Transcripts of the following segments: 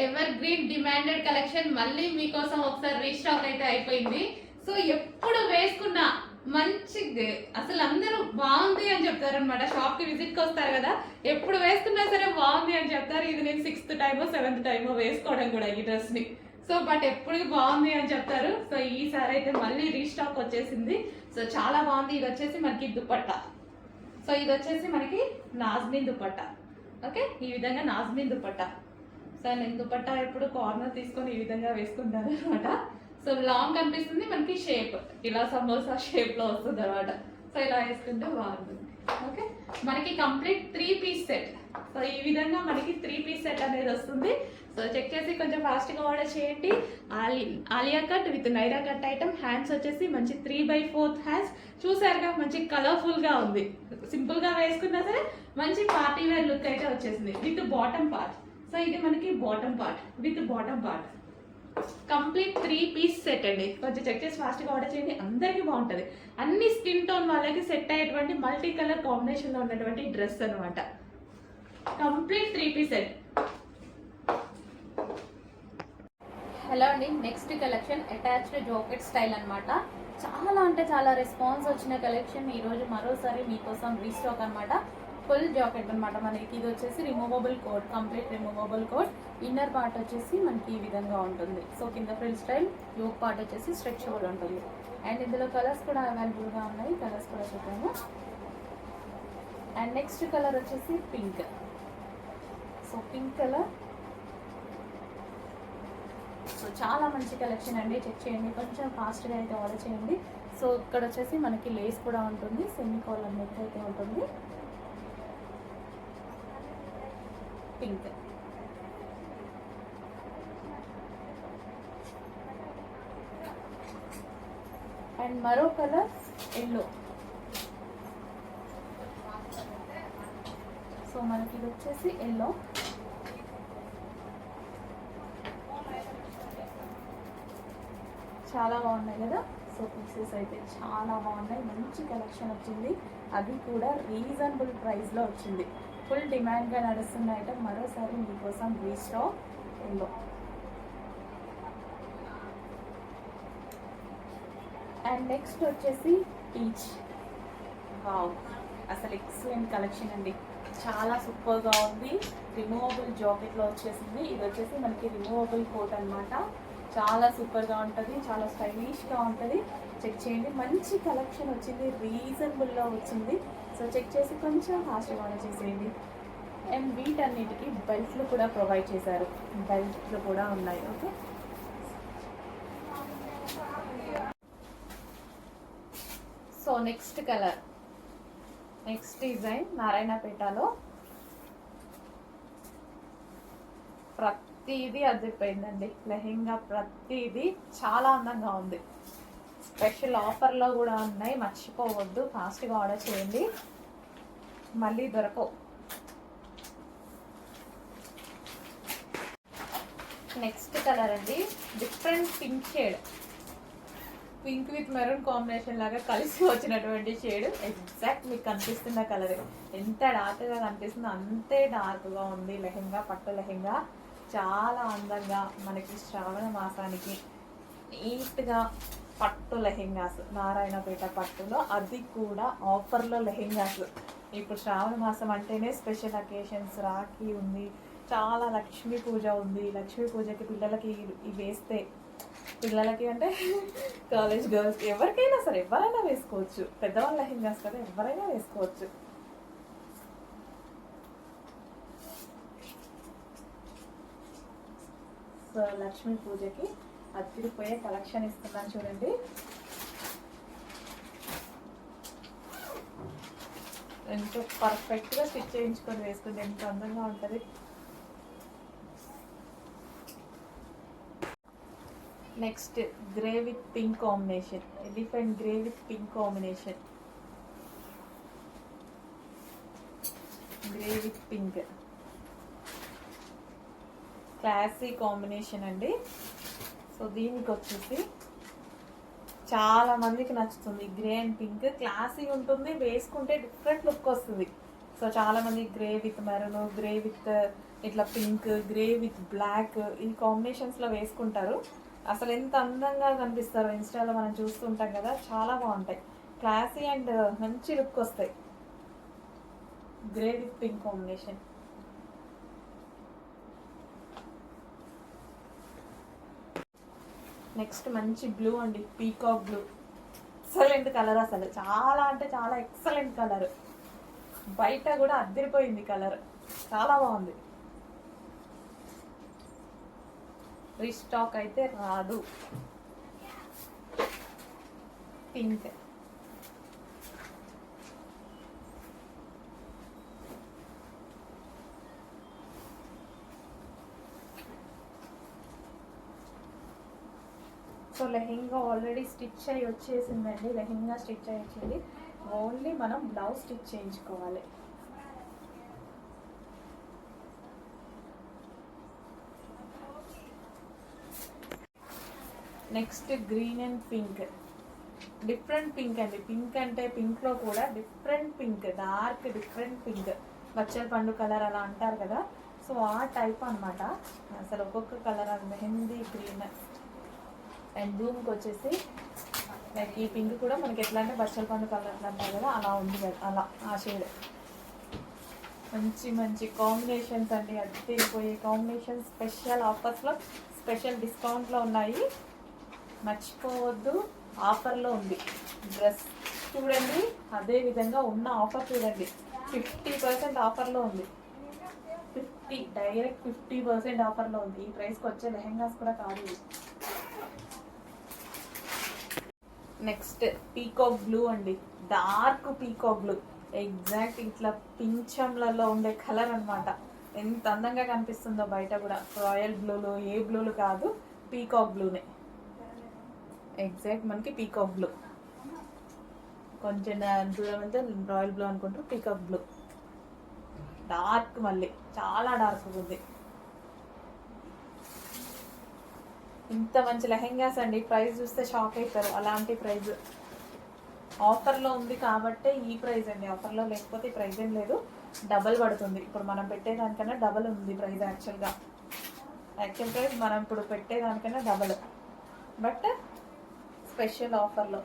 Ever green demanded collection మళ్ళీ మీకోసం ఒకసారి రీస్టాక్ అయితే అయిపోయింది. సో ఎప్పుడు వేసుకున్నా మంచి, అసలు అందరూ బాగుంది అని చెప్తారు అనమాట. షాప్ కి విజిట్ కి వస్తారు కదా, ఎప్పుడు వేసుకున్నా సరే బాగుంది అని చెప్తారు. ఇది నేను 6th టైమో 7th టైమో వేసుకోవడం కూడా ఈ డ్రెస్ ని. సో బట్ ఎప్పుడు బాగుంది అని చెప్తారు. సో ఈసారి అయితే మళ్ళీ రీస్టాక్ వచ్చేసింది. సో చాలా బాగుంది. ఇది వచ్చేసి మనకి దుపట్టా. సో ఇది వచ్చేసి మనకి నాజ్మిన్ దుపట్టా. ఓకే, ఈ విధంగా నాజ్మిన్ దుపట్టా. సో నేను దుపట్టా ఎప్పుడు కార్నర్ తీసుకొని ఈ విధంగా వేసుకుంటాను అనమాట. సో లాంగ్ కనిపిస్తుంది, మనకి షేప్ ఇలా సమోసా షేప్ లో వస్తుంది అనమాట. సో ఇలా వేసుకుంటే బాగుంటుంది. ఓకే, మనకి కంప్లీట్ 3 పీస్ సెట్. సో ఈ విధంగా మనకి 3 పీస్ సెట్ అనేది వస్తుంది. సో చెక్ చేసి కొంచెం ఫాస్ట్గా ఆర్డర్ చేయండి. Alia cut with Naira cut item. Hands వచ్చేసి మంచి 3/4 హ్యాండ్స్. చూసారుగా మంచి కలర్ఫుల్గా ఉంది. సింపుల్గా వేసుకున్నా సరే మంచి పార్టీ వేర్ లుక్ అయితే వచ్చేసింది విత్ బాటమ్ పార్ట్. సో ఇది మనకి bottom part with bottom part. Complete 3 piece set అండి. కొంచెం చెక్ చేసి ఫాస్ట్గా ఆర్డర్ చేయండి, అందరికీ బాగుంటుంది. అన్ని స్కిన్ టోన్ వాళ్ళకి సెట్ అయ్యేటువంటి మల్టీ కలర్ కాంబినేషన్లో ఉన్నటువంటి డ్రెస్ అనమాట. Complete 3 piece set. హలో అండి, next collection attached jacket style అనమాట. చాలా అంటే చాలా రెస్పాన్స్ వచ్చిన కలెక్షన్ ఈరోజు మరోసారి మీకోసం రీస్టాక్ అనమాట. ఫుల్ జాకెట్ అనమాట. మనకి ఇది వచ్చేసి removable coat, complete removable coat. Inner part వచ్చేసి మనకి ఈ విధంగా ఉంటుంది. సో కింద ఫ్రిల్ స్టైల్, యోక్ పార్ట్ వచ్చేసి స్ట్రెచబుల్ ఉంటుంది. అండ్ ఇందులో కలర్స్ కూడా అవైలబుల్గా ఉన్నాయి. కలర్స్ కూడా చూద్దాము. అండ్ నెక్స్ట్ కలర్ వచ్చేసి pink. So pink colour. So చాలా మంచి కలెక్షన్ అండి, చెక్ చేయండి. కొంచెం ఫాస్ట్గా అయితే ఆర్డర్ చేయండి. సో ఇక్కడ వచ్చేసి మనకి లేస్ కూడా ఉంటుంది, సెమీ కాలర్ నెక్ అయితే ఉంటుంది. పింక్ అండ్ మరో కలర్ ఎల్లో. సో మనకి ఇది వచ్చేసి ఎల్లో. చాలా బాగున్నాయి కదా. సో పీసెస్ అయితే చాలా బాగున్నాయి. మంచి కలెక్షన్ వచ్చింది, అది కూడా రీజనబుల్ ప్రైస్లో వచ్చింది. ఫుల్ డిమాండ్గా నడుస్తున్న ఐటమ్ మరోసారి మీకోసం రీస్టాక్ ఎల్లో. అండ్ నెక్స్ట్ వచ్చేసి పీచ్. వావ్, అసలు ఎక్సలెంట్ కలెక్షన్ అండి, చాలా సూపర్గా ఉంది. రిమూవబుల్ జాకెట్లో వచ్చేసింది. ఇది వచ్చేసి మనకి రిమూవబుల్ కోట్ అనమాట. చాలా సూపర్గా ఉంటుంది, చాలా స్టైలిష్గా ఉంటుంది. చెక్ చేయండి, మంచి కలెక్షన్ వచ్చింది, రీజనబుల్లో వచ్చింది. సో చెక్ చేసి కొంచెం ఫాస్ట్గా ఆర్డర్ చేసేయండి. అండ్ వీటన్నిటికీ బెల్ట్లు కూడా ప్రొవైడ్ చేశారు, బెల్ట్లు కూడా ఉన్నాయి. Okay, so next colour, next design నారాయణపేటలో. ప్రతిదీ అదిరిపోయిందండి, లెహెంగా ప్రతిదీ చాలా అందంగా ఉంది. స్పెషల్ ఆఫర్లో కూడా ఉన్నాయి, మర్చిపోవద్దు. ఫాస్ట్గా ఆర్డర్ చేయండి, మళ్ళీ దొరకవు. నెక్స్ట్ కలర్ అండి, different pink shade. Pink with maroon combination లాగా కలిసి వచ్చినటువంటి షేడ్. ఎగ్జాక్ట్ మీకు కనిపిస్తున్న కలర్. ఎంత డార్క్గా కనిపిస్తుందో అంతే డార్క్గా ఉంది లెహెంగా, పట్టు లెహెంగా. చాలా అందంగా మనకి శ్రావణ మాసానికి నీట్గా పట్టు లెహెంగాస్, నారాయణపేట పట్టులో, అది కూడా ఆఫర్లో లెహెంగాస్. ఇప్పుడు శ్రావణ మాసం అంటేనే స్పెషల్ అకేషన్స్, రాఖీ ఉంది, చాలా లక్ష్మీ పూజ ఉంది. లక్ష్మీ పూజకి పిల్లలకి ఇవి వేస్తే, పిల్లలకి అంటే కాలేజ్ గర్ల్స్కి, ఎవరికైనా సరే ఎవరైనా వేసుకోవచ్చు. పెద్దవాళ్ళ లెహెంగాస్ కదా, ఎవరైనా వేసుకోవచ్చు. సో లక్ష్మీ పూజకి అదిరిపోయే కలెక్షన్ ఇస్తున్నాను చూడండి. ఎంతో పర్ఫెక్ట్గా స్టిచ్ చేయించుకొని వేసుకుంటే ఎంత అందంగా ఉంటుంది. Next grey with pink combination, elephant grey with pink combination. Grey with pink classy combination అండి. సో దీనికి వచ్చేసి చాలా మందికి నచ్చుతుంది. గ్రే అండ్ పింక్ క్లాసీ ఉంటుంది, వేసుకుంటే డిఫరెంట్ లుక్ వస్తుంది. సో చాలామంది grey with maroon, grey with ఇట్లా పింక్, గ్రే విత్ బ్లాక్ ఈ కాంబినేషన్స్లో వేసుకుంటారు. అసలు ఎంత అందంగా కనిపిస్తారో ఇన్స్టాలో మనం చూస్తుంటాం కదా, చాలా బాగుంటాయి. క్లాసీ అండ్ మంచి లుక్ వస్తాయి. Grey with pink combination. Next మంచి బ్లూ అండి, పీకాక్ బ్లూ. ఎక్సలెంట్ కలర్, అసలు చాలా అంటే చాలా ఎక్సలెంట్ కలర్. బయట కూడా అద్దరిపోయింది కలర్, చాలా బాగుంది. రీస్టాక్ అయితే రాదు. Pink. So lehenga already stitch అయ్యి వచ్చేసిందండి. లెహెంగా స్టిచ్ అయ్యి వచ్చింది. ఓన్లీ మనం బ్లౌజ్ స్టిచ్ చేయించుకోవాలి. Next green and pink. Different pink అండి. పింక్ అంటే పింక్లో కూడా different pink, dark different pink. బచ్చల పండు కలర్ అలా అంటారు కదా, సో ఆ టైప్ అనమాట. అసలు ఒక్కొక్క కలర్, మెహందీ గ్రీన్ అండ్ బ్లూమ్కి వచ్చేసి లైక్ ఈ పింక్ కూడా మనకి ఎట్లా అంటే బచ్చల పండు కలర్ అంటారు కదా, అలా ఉంది కదా, అలా ఆ షేడ్. మంచి మంచి కాంబినేషన్స్ అండి, అద్దరిపోయే కాంబినేషన్స్. స్పెషల్ ఆఫర్స్లో, స్పెషల్ డిస్కౌంట్లో ఉన్నాయి, మర్చిపోవద్దు. ఆఫర్లో ఉంది డ్రెస్ చూడండి. అదే విధంగా ఉన్న ఆఫర్ చూడండి, 50% ఆఫర్లో ఉంది. డైరెక్ట్ 50% ఆఫర్లో ఉంది. ఈ ప్రైస్కి వచ్చే లెహెంగాస్ కూడా కాదు. నెక్స్ట్ పీకాక్ బ్లూ అండి, డార్క్ పీకాక్ బ్లూ. ఎగ్జాక్ట్ ఇట్లా పింఛంలలో ఉండే కలర్ అనమాట. ఎంత అందంగా కనిపిస్తుందో బయట కూడా. రాయల్ బ్లూలు, ఏ బ్లూలు కాదు, పీకాక్ బ్లూనే. ఎగ్జాక్ట్ మనకి పీకాక్ బ్లూ. కొంచెం దూరం అయితే రాయల్ బ్లూ అనుకుంటారు, పీకాక్ బ్లూ. డార్క్, మళ్ళీ చాలా డార్క్ ఉంది. ఇంత మంచి లెహెంగాస్ అండి, ప్రైస్ చూస్తే షాక్ అవుతారు. అలాంటి ప్రైస్ ఆఫర్లో ఉంది కాబట్టి ఈ ప్రైస్ అండి. ఆఫర్లో లేకపోతే ఈ ప్రైస్ ఏం లేదు, డబల్ పడుతుంది. ఇప్పుడు మనం పెట్టేదానికన్నా డబల్ ఉంది ప్రైస్. యాక్చువల్ ప్రైస్ మనం ఇప్పుడు పెట్టేదానికన్నా డబల్. బట్ స్పెషల్ ఆఫర్లో,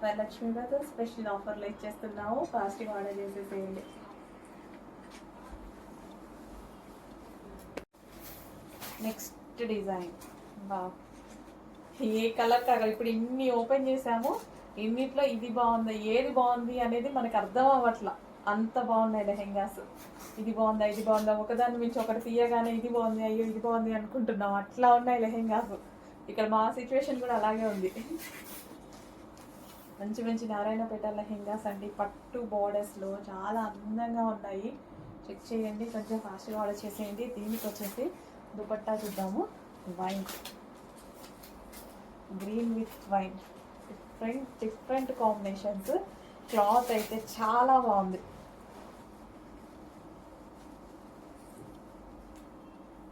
వరలక్ష్మి గారు స్పెషల్ ఆఫర్లో ఇచ్చేస్తున్నాము. ఫాస్ట్గా ఆర్డర్ చేసేసేయండి. నెక్స్ట్ డిజైన్, ఏ కలర్ కాదు. ఇప్పుడు ఇన్ని ఓపెన్ చేసాము, ఇన్నిట్లో ఇది బాగుంది, ఏది బాగుంది అనేది మనకు అర్థం అవ్వట్లా. అంత బాగున్నాయి లెహెంగాస్. ఇది బాగుందా, ఇది బాగుందా, ఒకదాని మించి ఒకటి తీయగానే ఇది బాగుంది, అయ్యో ఇది బాగుంది అనుకుంటున్నాం. అట్లా ఉన్నాయి లెహెంగాస్. ఇక్కడ మా సిచ్యువేషన్ కూడా అలాగే ఉంది. మంచి మంచి నారాయణపేట లెహెంగాస్ అండి, పట్టు బోర్డర్స్లో చాలా అందంగా ఉన్నాయి. చెక్ చేయండి, కొంచెం ఫాస్ట్గా ఆర్డర్ చేసేయండి. దీనికి వచ్చేసి దుపట్టా చూద్దాము. Wine, green with wine, different combinations. Cloth అయితే చాలా బాగుంది.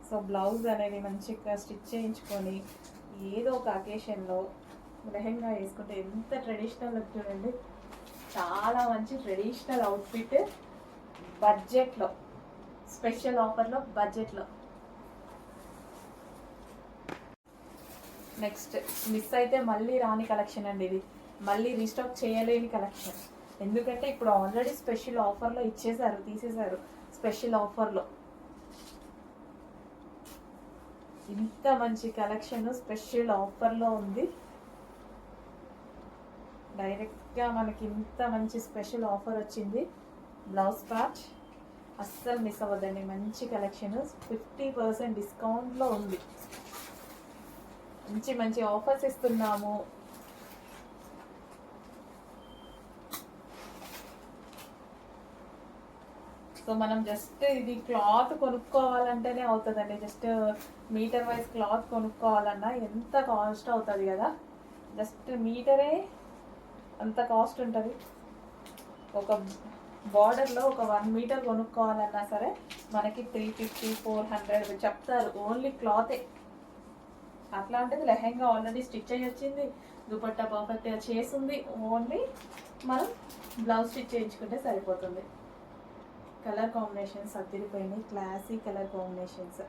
సో బ్లౌజ్ అనేది మంచిగా స్టిచ్ చేయించుకొని ఏదో ఒక అకేషన్లో లెహెంగా వేసుకుంటే ఎంత ట్రెడిషనల్ లుక్ చూడండి. చాలా మంచి ట్రెడిషనల్ అవుట్ఫిట్, బడ్జెట్లో, స్పెషల్ ఆఫర్లో, బడ్జెట్లో. నెక్స్ట్ మిస్ అయితే మళ్ళీ రాని కలెక్షన్ అండి. ఇది మళ్ళీ రీస్టాక్ చేయలేని కలెక్షన్. ఎందుకంటే ఇప్పుడు ఆల్రెడీ స్పెషల్ ఆఫర్లో ఇచ్చేసారు, తీసేశారు. స్పెషల్ ఆఫర్లో ఇంత మంచి కలెక్షన్ స్పెషల్ ఆఫర్లో ఉంది. డైరెక్ట్గా మనకి ఇంత మంచి స్పెషల్ ఆఫర్ వచ్చింది. బ్లౌజ్ పార్ట్ అస్సలు మిస్ అవ్వద్దండి. మంచి కలెక్షన్ 50% డిస్కౌంట్లో ఉంది. మంచి మంచి ఆఫర్స్ ఇస్తున్నాము. సో మనం జస్ట్ ఇది క్లాత్ కొనుక్కోవాలంటేనే అవుతుందండి. జస్ట్ మీటర్ వైజ్ క్లాత్ కొనుక్కోవాలన్నా ఎంత కాస్ట్ అవుతుంది కదా. జస్ట్ మీటరే అంత కాస్ట్ ఉంటుంది. ఒక బార్డర్లో ఒక 1 మీటర్ కొనుక్కోవాలన్నా సరే మనకి 350, 400 చెప్తారు, ఓన్లీ క్లాతే. అట్లాంటిది లెహెంగా ఆల్రెడీ స్టిచ్ అయ్యి వచ్చింది, దుపట్టా పర్ఫెక్ట్గా చేసింది. ఓన్లీ మనం బ్లౌజ్ స్టిచ్ చేయించుకుంటే సరిపోతుంది. కలర్ కాంబినేషన్స్ అదిరిపోయినాయి, classy colour combinations.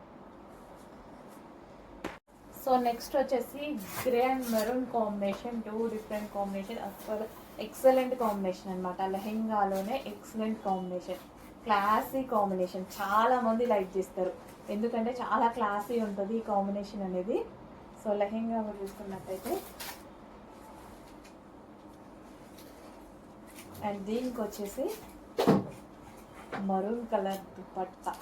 So next వచ్చేసి grey and maroon combination, 2 different combination. అసలు ఎక్సలెంట్ కాంబినేషన్ అనమాట. లెహెంగాలోనే ఎక్సలెంట్ కాంబినేషన్, క్లాసీ కాంబినేషన్. చాలా మంది లైక్ చేస్తారు ఎందుకంటే చాలా క్లాసీ ఉంటుంది ఈ కాంబినేషన్ అనేది. సో లెహెంగా చూసుకున్నట్టయితే, అండ్ దీనికి వచ్చేసి మరూన్ కలర్ దుపట్టా.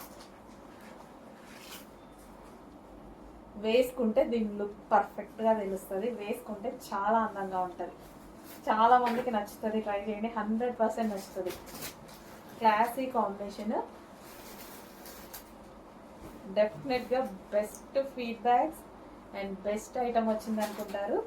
వేసుకుంటే దీని లుక్ పర్ఫెక్ట్గా తెలుస్తుంది, వేసుకుంటే చాలా అందంగా ఉంటుంది. చాలా మందికి నచ్చుతుంది, ట్రై చేయండి, 100% నచ్చుతుంది. క్లాసీ కాంబినేషన్, డెఫినెట్గా best feedbacks and best item వచ్చింది అనుకుంటారు.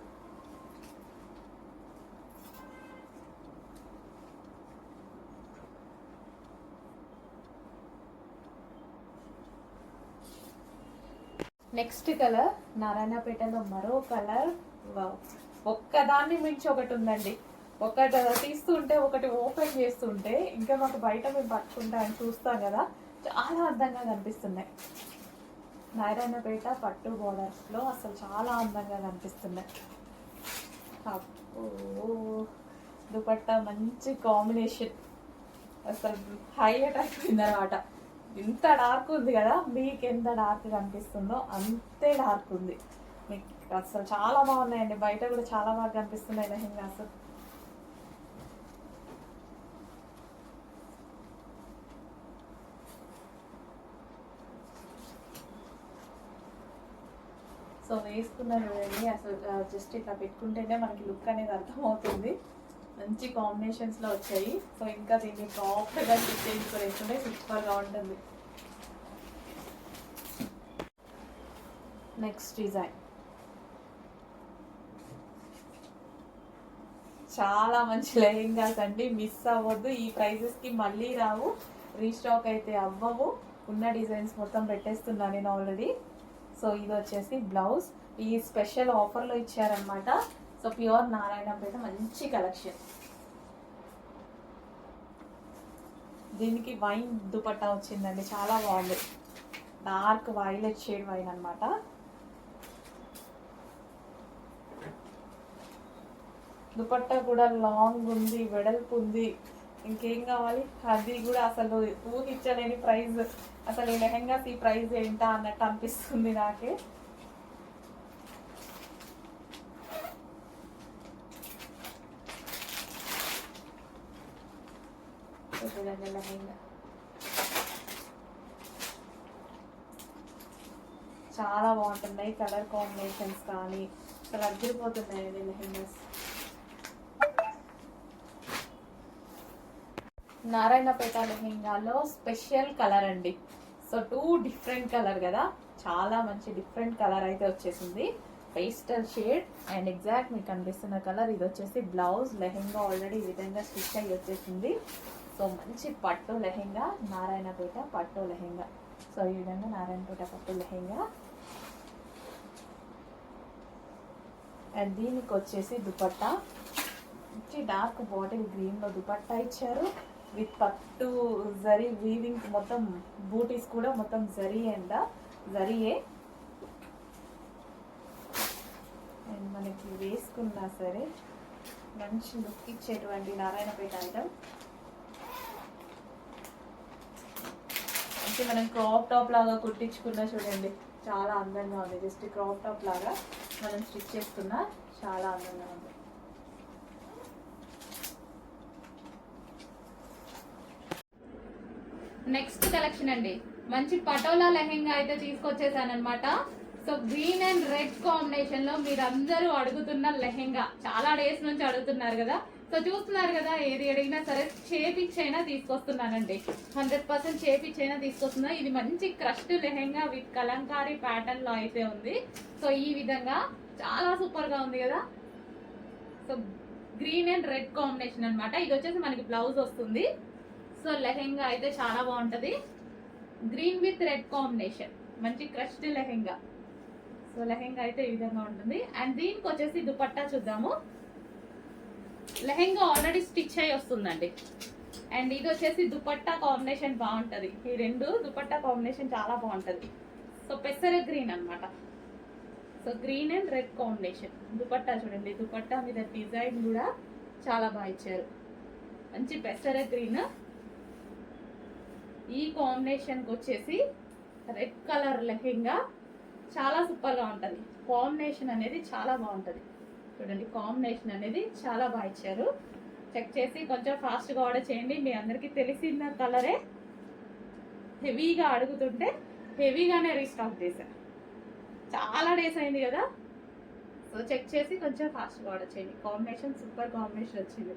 నెక్స్ట్ కలర్ నారాయణపేటలో మరో కలర్. ఒక్కదాన్ని మించి ఒకటి ఉందండి. ఒకటి తీస్తుంటే ఒకటి ఓపెన్ చేస్తుంటే ఇంకా మాకు బయట మేము పట్టుకుంటా అని చూస్తాం కదా, చాలా అందంగా కనిపిస్తున్నాయి. నారాయణపేట పట్టు బోర్డర్స్లో అసలు చాలా అందంగా కనిపిస్తున్నాయి. దుపట్టా మంచి కాంబినేషన్, అసలు హైలైట్ అయిపోయింది అనమాట. ఇంత డార్క్ ఉంది కదా, మీకు ఎంత డార్క్ కనిపిస్తుందో అంతే డార్క్ ఉంది. మీకు అసలు చాలా బాగున్నాయండి, బయట కూడా చాలా బాగా కనిపిస్తున్నాయి లెహెంగాస్. సో వేసుకున్నారు చూడండి, అసలు జస్ట్ ఇట్లా పెట్టుకుంటేనే మనకి లుక్ అనేది అర్థమవుతుంది. మంచి కాంబినేషన్స్లో వచ్చాయి. సో ఇంకా దీన్ని ప్రాపర్గా స్టిచ్ చేసుకొని వేసుకుంటే సూపర్గా ఉంటుంది. నెక్స్ట్ డిజైన్ చాలా మంచి లెహెంగాస్ అండి, మిస్ అవ్వద్దు. ఈ ప్రైజెస్కి మళ్ళీ రావు, రీస్టాక్ అయితే అవ్వవు. ఉన్న డిజైన్స్ మొత్తం పెట్టేస్తున్నా నేను ఆల్రెడీ. సో ఇది వచ్చేసి బ్లౌజ్, ఈ స్పెషల్ ఆఫర్లో ఇచ్చారనమాట. సో ప్యూర్ నారాయణపేట మంచి కలెక్షన్. దీనికి వైన్ దుపట్టా వచ్చిందండి, చాలా బాగుంది. డార్క్ వైలెట్ షేడ్ వైన్ అనమాట. దుపట్టా కూడా లాంగ్ ఉంది, వెడల్పు ఉంది, ఇంకేం కావాలి. అది కూడా అసలు ఊహించలేని ప్రైస్. అసలు ఈ లెహెంగాస్ ఈ ప్రైస్ ఏంటా అన్నట్టు అనిపిస్తుంది నాకే. చూడండి లెహెంగా చాలా బాగుంటున్నాయి, కలర్ కాంబినేషన్స్ కానీ అసలు అదిరిపోతున్నాయండి లెహెంగాస్. నారాయణపేట లెహెంగాలో స్పెషల్ కలర్ అండి. సో 2 డిఫరెంట్ కలర్ కదా, చాలా మంచి డిఫరెంట్ కలర్ అయితే వచ్చేసింది. పేస్టల్ షేడ్ అండ్ ఎగ్జాక్ట్ మీకు కనిపిస్తున్న కలర్. ఇది వచ్చేసి బ్లౌజ్. లెహెంగా ఆల్రెడీ ఈ విధంగా స్టిచ్ అయ్యి వచ్చేసింది. సో మంచి పట్టు లెహెంగా, నారాయణపేట పట్టు లెహెంగా. సో ఈ విధంగా నారాయణపేట పట్టు లెహెంగా. అండ్ దీనికి వచ్చేసి దుపట్టా మంచి డార్క్ బాటిల్ గ్రీన్లో దుపట్టా ఇచ్చారు విత్ పట్టు జరీ వీవింగ్. మొత్తం బూటీస్ కూడా మొత్తం జరీ అండ్ జరీయే. అండ్ మనకి వేసుకున్నా సరే మంచి లుక్ ఇచ్చేటువంటి నారాయణపేట ఐటమ్. అంటే మనం క్రాప్ టాప్ లాగా కుట్టించుకున్నా చూడండి, చాలా అందంగా ఉంది. జస్ట్ క్రాప్ టాప్ లాగా మనం స్టిచ్ చేసుకున్నా చాలా అందంగా ఉంది. నెక్స్ట్ కలెక్షన్ అండి, మంచి పటోలా లెహెంగా అయితే తీసుకొచ్చేసాను అనమాట. So green and red combination లో మీరు అందరూ అడుగుతున్న లెహెంగా, చాలా డేస్ నుంచి అడుగుతున్నారు కదా. సో చూస్తున్నారు కదా, ఏది అడిగినా సరే చేపిచ్చైనా తీసుకొస్తున్నానండి, 100% చేపిచ్చైనా తీసుకొస్తున్నా. ఇది మంచి crushed lehenga with Kalamkari pattern లో అయితే ఉంది. సో ఈ విధంగా చాలా సూపర్ గా ఉంది కదా. So green and red combination అనమాట. ఇది వచ్చేసి మనకి బ్లౌజ్ వస్తుంది. సో లెహెంగా అయితే చాలా బాగుంటది, గ్రీన్ విత్ రెడ్ కాంబినేషన్, మంచి క్రష్డ్ లెహెంగా. సో లెహెంగా అయితే ఈ విధంగా ఉంటుంది. అండ్ దీనికి వచ్చేసి దుపట్టా చూద్దాము. లెహెంగా ఆల్రెడీ స్టిచ్ అయి వస్తుందండి. అండ్ ఇది వచ్చేసి దుపట్టా కాంబినేషన్ బాగుంటుంది. ఈ రెండు దుపట్టా కాంబినేషన్ చాలా బాగుంటుంది. సో పెసర గ్రీన్ అన్నమాట. So green and red combination. Dupatta చూడండి, దుపట్టా మీద డిజైన్ కూడా చాలా బాగా ఇచ్చారు. మంచి పెసర గ్రీన్. ఈ కాంబినేషన్కి వచ్చేసి రెడ్ కలర్ లెహెంగా చాలా సూపర్గా ఉంటుంది. కాంబినేషన్ అనేది చాలా బాగుంటుంది. చూడండి కాంబినేషన్ అనేది చాలా బాగా ఇచ్చారు. చెక్ చేసి కొంచెం ఫాస్ట్గా ఆర్డర్ చేయండి. మీ అందరికీ తెలిసిన కలరే హెవీగా అడుగుతుంటే హెవీగానే రీస్టాక్ చేశాను. చాలా డేస్ అయింది కదా, సో చెక్ చేసి కొంచెం ఫాస్ట్గా ఆర్డర్ చేయండి. కాంబినేషన్ సూపర్ కాంబినేషన్ వచ్చింది.